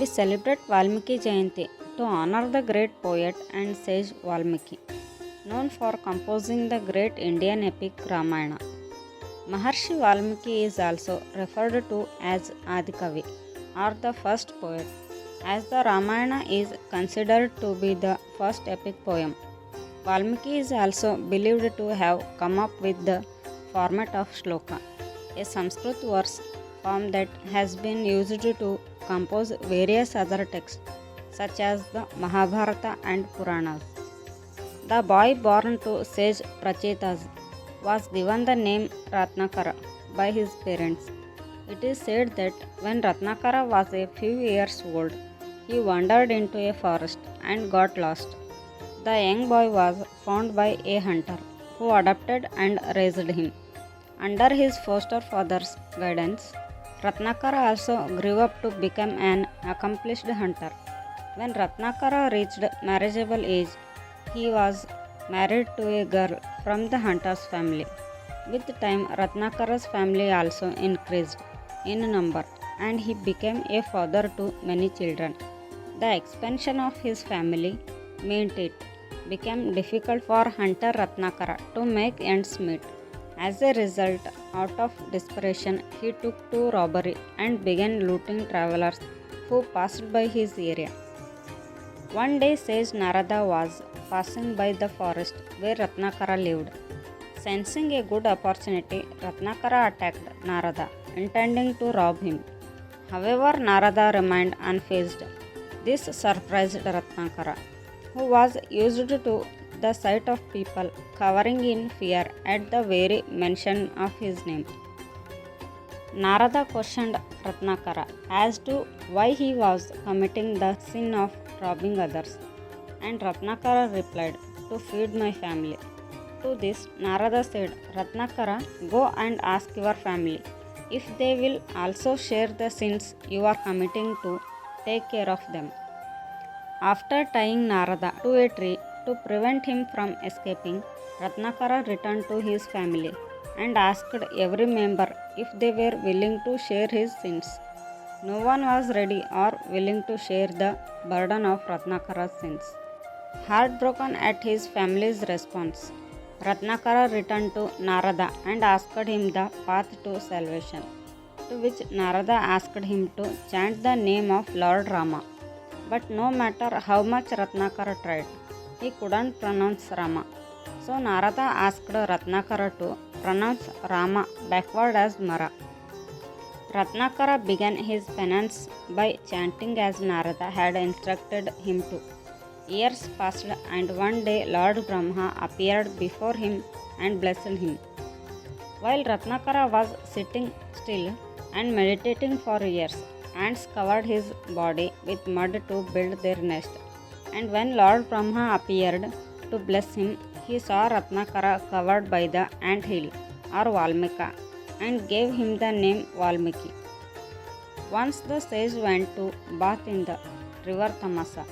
We celebrate Valmiki Jayanti to honor the great poet and sage Valmiki, known for composing the great Indian epic Ramayana. Maharshi Valmiki is also referred to as Adikavi or the first poet, as the Ramayana is considered to be the first epic poem. Valmiki is also believed to have come up with the format of shloka, a Sanskrit verse form that has been used to compose various other texts such as the Mahabharata and Puranas. The boy born to sage Prachetas was given the name Ratnakara by his parents. It is said that when Ratnakara was a few years old, he wandered into a forest and got lost. The young boy was found by a hunter who adopted and raised him. Under his foster father's guidance, Ratnakara also grew up to become an accomplished hunter. When Ratnakara reached marriageable age, he was married to a girl from the hunter's family. With time, Ratnakara's family also increased in number and he became a father to many children. The expansion of his family meant it became difficult for hunter Ratnakara to make ends meet. As a result, out of desperation, he took to robbery and began looting travelers who passed by his area. One day, sage Narada was passing by the forest where Ratnakara lived. Sensing a good opportunity, Ratnakara attacked Narada, intending to rob him. However, Narada remained unfazed. This surprised Ratnakara, who was used to the sight of people cowering in fear at the very mention of his name. Narada questioned Ratnakara as to why he was committing the sin of robbing others, and Ratnakara replied, "To feed my family." To this, Narada said, "Ratnakara, go and ask your family if they will also share the sins you are committing to take care of them." After tying Narada to a tree to prevent him from escaping, Ratnakara returned to his family and asked every member if they were willing to share his sins. No one was ready or willing to share the burden of Ratnakara's sins. Heartbroken at his family's response, Ratnakara returned to Narada and asked him the path to salvation, to which Narada asked him to chant the name of Lord Rama. But no matter how much Ratnakara tried, he couldn't pronounce Rama. So Narada asked Ratnakara to pronounce Rama backward as Mara. Ratnakara began his penance by chanting as Narada had instructed him to. Years passed and one day Lord Brahma appeared before him and blessed him. While Ratnakara was sitting still and meditating for years, ants covered his body with mud to build their nest. And when Lord Brahma appeared to bless him, he saw Ratnakara covered by the ant hill or Valmika and gave him the name Valmiki. Once the sage went to bath in the river Tamasa.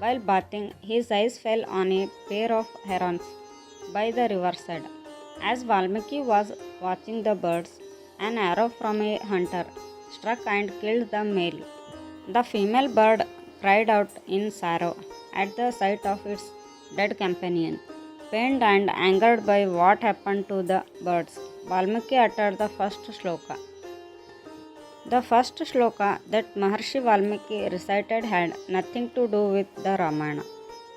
While bathing, his eyes fell on a pair of herons by the riverside. As Valmiki was watching the birds, an arrow from a hunter struck and killed the male. The female bird cried out in sorrow at the sight of its dead companion. Pained and angered by what happened to the birds, Valmiki uttered the first shloka. The first shloka that Maharshi Valmiki recited had nothing to do with the Ramayana.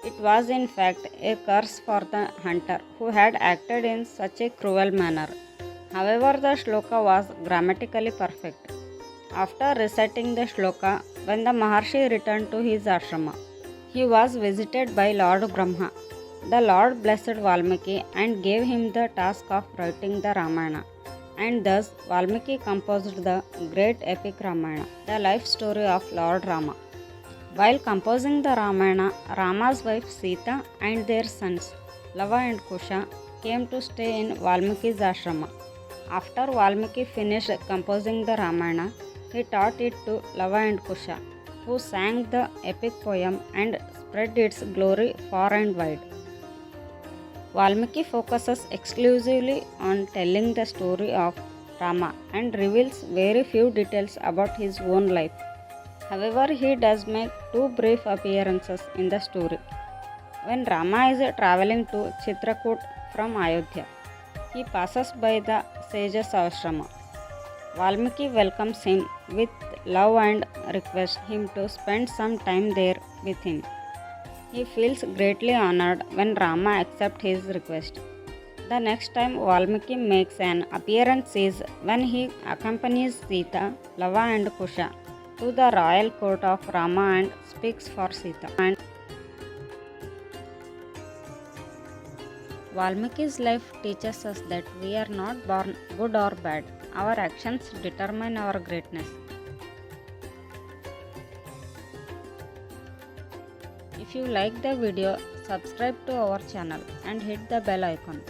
It was in fact a curse for the hunter who had acted in such a cruel manner. However, the shloka was grammatically perfect. After reciting the shloka, when the Maharshi returned to his ashrama, he was visited by Lord Brahma. The Lord blessed Valmiki and gave him the task of writing the Ramayana, and thus Valmiki composed the great epic Ramayana, the life story of Lord Rama. While composing the Ramayana, Rama's wife Sita and their sons Lava and Kusha came to stay in Valmiki's ashrama. After Valmiki finished composing the Ramayana, he taught it to Lava and Kusha, who sang the epic poem and spread its glory far and wide. Valmiki focuses exclusively on telling the story of Rama and reveals very few details about his own life. However, he does make two brief appearances in the story. When Rama is traveling to Chitrakoot from Ayodhya, he passes by the sage's ashrama. Valmiki welcomes him with love and requests him to spend some time there with him. He feels greatly honored when Rama accepts his request. The next time Valmiki makes an appearance is when he accompanies Sita, Lava and Kusha to the royal court of Rama and speaks for Sita. Valmiki's life teaches us that we are not born good or bad. Our actions determine our greatness. If you like the video, subscribe to our channel and hit the bell icon.